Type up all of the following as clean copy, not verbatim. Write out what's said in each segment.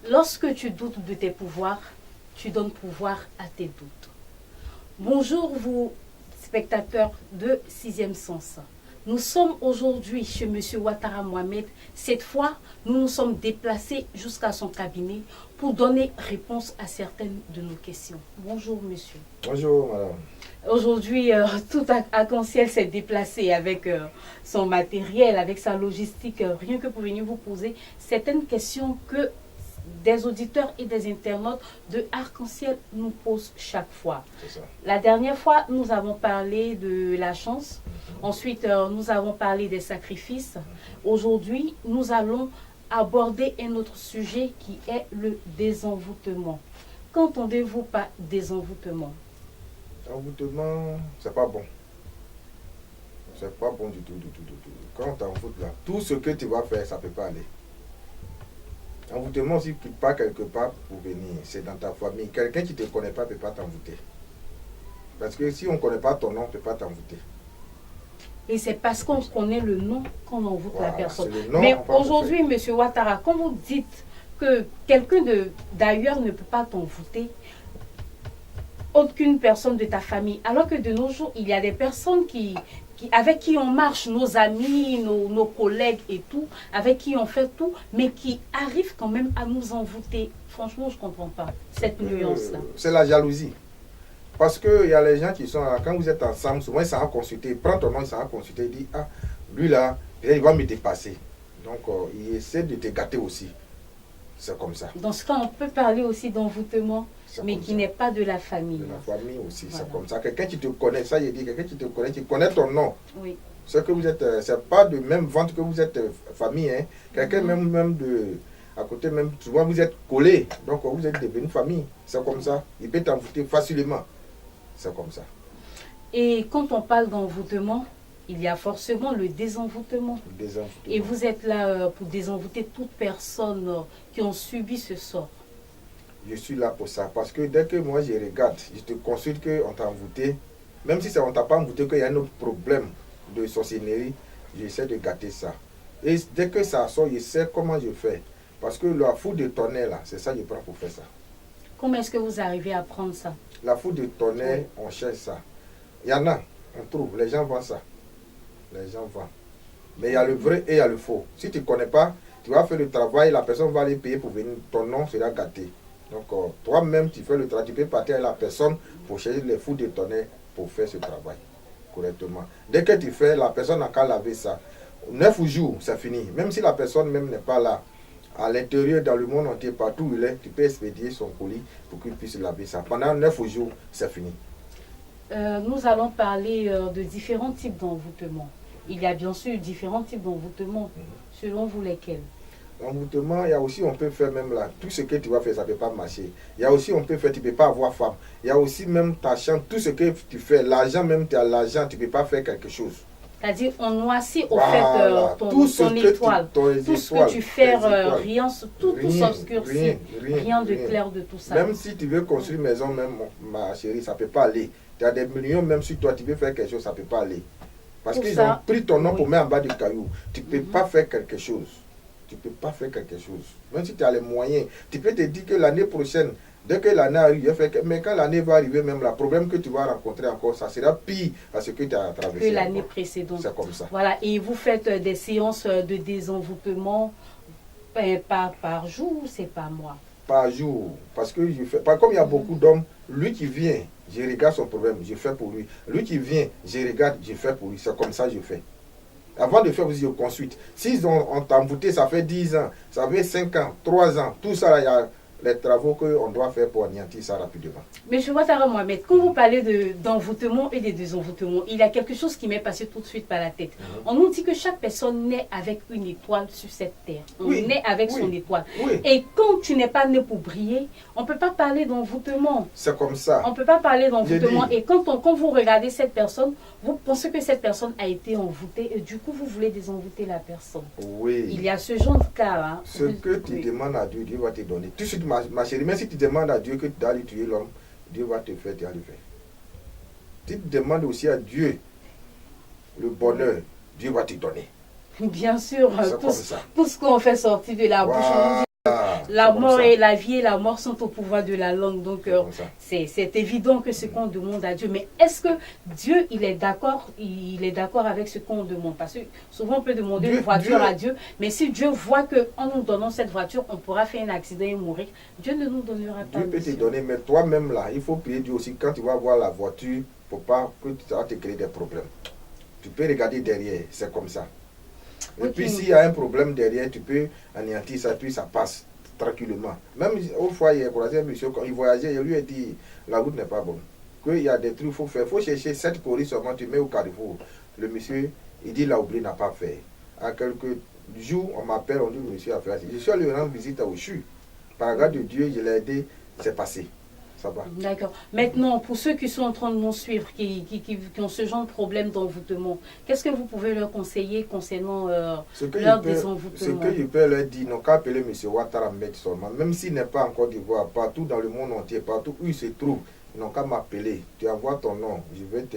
Lorsque tu doutes de tes pouvoirs, tu donnes pouvoir à tes doutes. Bonjour vous, spectateurs de Sixième Sens. Nous sommes aujourd'hui chez M. Ouattara Mohamed. Cette fois, nous nous sommes déplacés jusqu'à son cabinet pour donner réponse à certaines de nos questions. Bonjour monsieur. Bonjour madame. Aujourd'hui, tout Arc-en-Ciel s'est déplacé avec son matériel, avec sa logistique, rien que pour venir vous poser certaines questions que des auditeurs et des internautes de Arc-en-Ciel nous posent chaque fois. La dernière fois, nous avons parlé de la chance. Ensuite, nous avons parlé des sacrifices. Aujourd'hui, nous allons aborder un autre sujet qui est le désenvoûtement. Qu'entendez-vous par désenvoûtement? Envoûtement, c'est pas bon. C'est pas bon du tout. Quand on t'envoûte là, tout ce que tu vas faire, ça peut pas aller. Envoûtement, si tu pars quelque part pour venir, c'est dans ta famille. Quelqu'un qui ne te connaît pas ne peut pas t'envoûter. Parce que si on ne connaît pas ton nom, on ne peut pas t'envoûter. Et c'est parce qu'on connaît le nom qu'on envoûte la personne. Nom, mais aujourd'hui, M. Ouattara, quand vous dites que quelqu'un d'ailleurs ne peut pas t'envoûter, aucune personne de ta famille, alors que de nos jours, il y a des personnes avec qui on marche, nos amis, nos collègues et tout, avec qui on fait tout, mais qui arrivent quand même à nous envoûter. Franchement, je ne comprends pas cette nuance-là. C'est la jalousie. Parce qu'il y a les gens qui sont là, quand vous êtes ensemble, souvent ils s'en vont consulter, il prend ton nom, il s'en va consulter, il dit, ah, lui là, il va me dépasser. Donc, il essaie de te gâter aussi. C'est comme ça. Dans ce cas, on peut parler aussi d'envoûtement, mais qui n'est pas de la famille. De la famille aussi, voilà. C'est comme ça. Quelqu'un qui te connaît, ça il dit, quelqu'un qui te connaît, qui connaît ton nom. Oui. Ce que vous êtes, c'est pas de même vente que vous êtes famille, hein. Quelqu'un même de, à côté même, souvent vous êtes collés, donc vous êtes devenu famille. C'est comme ça. Il peut t'envoûter facilement. C'est comme ça. Et quand on parle d'envoûtement, il y a forcément le désenvoûtement. Et vous êtes là pour désenvoûter toute personne qui ont subi ce sort. Je suis là pour ça. Parce que dès que moi je regarde, je te consulte qu'on t'a envoûté, même si on ne t'a pas envoûté, qu'il y a un autre problème de sorcellerie, j'essaie de gâter ça. Et dès que ça sort, je sais comment je fais. Parce que la foudre de tonnerre, là, c'est ça que je prends pour faire ça. Comment est-ce que vous arrivez à prendre ça? La foudre de tonnerre, on cherche ça. Il y en a, on trouve, les gens vendent ça. Les gens vendent. Mais il y a le vrai et il y a le faux. Si tu ne connais pas, tu vas faire le travail, la personne va aller payer pour venir, ton nom sera gâté. Donc toi-même, tu fais le travail, tu peux partir à la personne pour chercher les foudres de tonnerre pour faire ce travail correctement. Dès que tu fais, la personne n'a qu'à laver ça. 9 jours, c'est fini. Même si la personne même n'est pas là, à l'intérieur, dans le monde entier, partout où il est, tu peux expédier son colis pour qu'il puisse laver ça. Pendant 9 jours, c'est fini. Nous allons parler de différents types d'envoûtement. Il y a bien sûr différents types d'envoûtement. Selon vous, lesquels? L'envoûtement, il y a aussi, on peut faire même là, tout ce que tu vas faire, ça ne peut pas marcher. Il y a aussi, on peut faire, tu ne peux pas avoir femme. Il y a aussi même ta chambre, tout ce que tu fais, l'argent même, tu as l'argent, tu ne peux pas faire quelque chose. C'est-à-dire, on noircit au fait ton étoile. Tout ce que tu fais, rien, tout s'obscurcit. Rien de clair de tout ça. Même si tu veux construire une maison, même, ma chérie, ça ne peut pas aller. Tu as des millions, même si toi, tu veux faire quelque chose, ça ne peut pas aller. Parce qu'ils ont pris ton nom pour mettre en bas du caillou. Tu ne peux pas faire quelque chose. Tu ne peux pas faire quelque chose. Même si tu as les moyens, tu peux te dire que l'année prochaine, dès que l'année arrive, mais quand l'année va arriver, même le problème que tu vas rencontrer encore, ça sera pire à ce que tu as traversé. Que l'année précédente. C'est comme ça. Voilà, et vous faites des séances de désenvoûtement par jour, c'est par mois? Par jour. Parce que je fais, comme il y a beaucoup d'hommes, lui qui vient, je regarde son problème, je fais pour lui. Lui qui vient, je regarde, je fais pour lui. C'est comme ça que je fais. Avant de faire, je consulte. S'ils ont t'envoûté, ça fait 10 ans, ça fait 5 ans, 3 ans, tout ça, là, les travaux qu'on doit faire pour anéantir ça rapidement. Mais je vois Tara Mohamed, quand vous parlez d'envoûtement et de désenvoûtement, il y a quelque chose qui m'est passé tout de suite par la tête. On nous dit que chaque personne naît avec une étoile sur cette terre. On naît avec son étoile. Et quand tu n'es pas né pour briller, on ne peut pas parler d'envoûtement. C'est comme ça. On ne peut pas parler d'envoûtement. Et quand vous regardez cette personne, vous pensez que cette personne a été envoûtée et du coup vous voulez désenvoûter la personne. Oui. Il y a ce genre de cas. Hein. Ce que tu demandes à Dieu, Dieu va te donner. Tout de suite, ma chérie, même si tu demandes à Dieu que tu dois aller tuer l'homme, Dieu va te faire, tu vas le faire. Tu te demandes aussi à Dieu le bonheur, Dieu va te donner. Bien sûr, tout ce qu'on fait sortir de la bouche, on dit la mort et la vie et la mort sont au pouvoir de la langue. Donc, c'est évident que ce qu'on demande à Dieu. Mais est-ce que Dieu, il est d'accord avec ce qu'on demande? Parce que souvent, on peut demander une voiture à Dieu. Mais si Dieu voit qu'en nous donnant cette voiture, on pourra faire un accident et mourir, Dieu ne nous donnera pas. Dieu peut te donner, mais toi-même là, il faut prier Dieu aussi. Quand tu vas voir la voiture, il ne faut pas que ça va te créer des problèmes. Tu peux regarder derrière, c'est comme ça. Et puis s'il y a un problème derrière, tu peux anéantir ça, puis ça passe tranquillement. Même au foyer, il croisé un monsieur, quand il voyageait, il lui a dit, la route n'est pas bonne. Qu'il y a des trucs qu'il faut faire. Il faut chercher 7 coris seulement, tu mets au carrefour. Le monsieur, il dit, la oubli n'a pas fait. À quelques jours, on m'appelle, on dit, le monsieur a fait. Je suis allé rendre visite à Oshu. Par la grâce de Dieu, je l'ai aidé, c'est passé. D'accord. Maintenant, pour ceux qui sont en train de nous suivre, qui ont ce genre de problème d'envoûtement, qu'est-ce que vous pouvez leur conseiller concernant leur désenvoûtement? Ce que je peux leur dire, non qu'à appeler M. Ouattara Ahmed seulement, même s'il n'est pas en Côte d'Ivoire, partout dans le monde entier, partout où il se trouve, ils n'ont qu'à m'appeler. Tu envoies ton nom, je vais te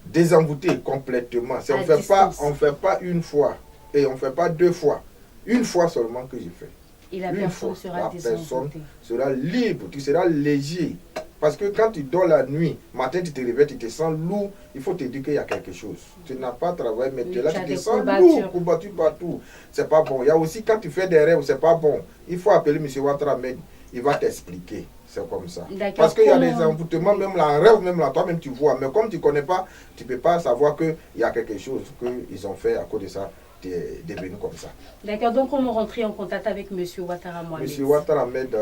désenvoûter complètement. On ne fait pas une fois et on ne fait pas 2 fois. Une fois seulement que je fais. Et la personne sera libre, tu seras léger. Parce que quand tu dors la nuit, matin tu te réveilles, tu te sens lourd, il faut te dire qu'il y a quelque chose. Tu n'as pas travaillé, mais tu es là, tu te sens lourd, combattu partout. C'est pas bon. Il y a aussi quand tu fais des rêves, c'est pas bon. Il faut appeler M. Ouattara Ahmed, il va t'expliquer. C'est comme ça. Parce qu'il y a des envoûtements, même là, en rêve, même là, toi-même tu vois. Mais comme tu ne connais pas, tu ne peux pas savoir qu'il y a quelque chose qu'ils ont fait à cause de ça. Est devenu comme ça. D'accord, donc on va rentrer en contact avec M. Ouattara Mohamed. M. Ouattara Ahmed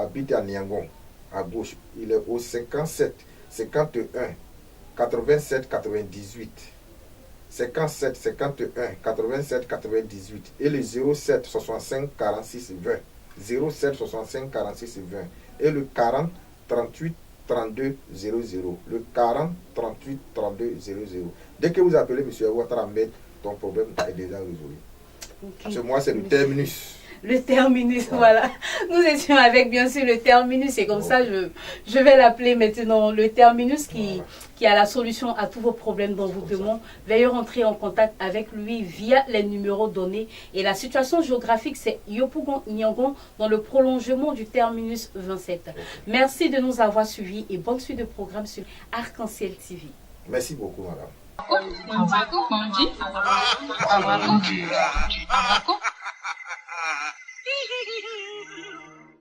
habite à Niangon, à gauche. Il est au 57 51 87 98. 57 51 87 98 et le 07 65 46 20. 07 65 46 20 et le 40 38 32 00. Le 40 38 32 00. Dès que vous appelez M. Ouattara Ahmed, ton problème est déjà résolu. Ce mois, c'est le terminus. Le terminus, voilà. Nous étions avec, bien sûr, le terminus. Et comme ça, je vais l'appeler maintenant le terminus qui a la solution à tous vos problèmes d'envoûtement. Veuillez rentrer en contact avec lui via les numéros donnés. Et la situation géographique, c'est Yopougon-Niangon dans le prolongement du terminus 27. Merci de nous avoir suivis et bonne suite de programme sur Arc-en-Ciel TV. Merci beaucoup, madame. Avako,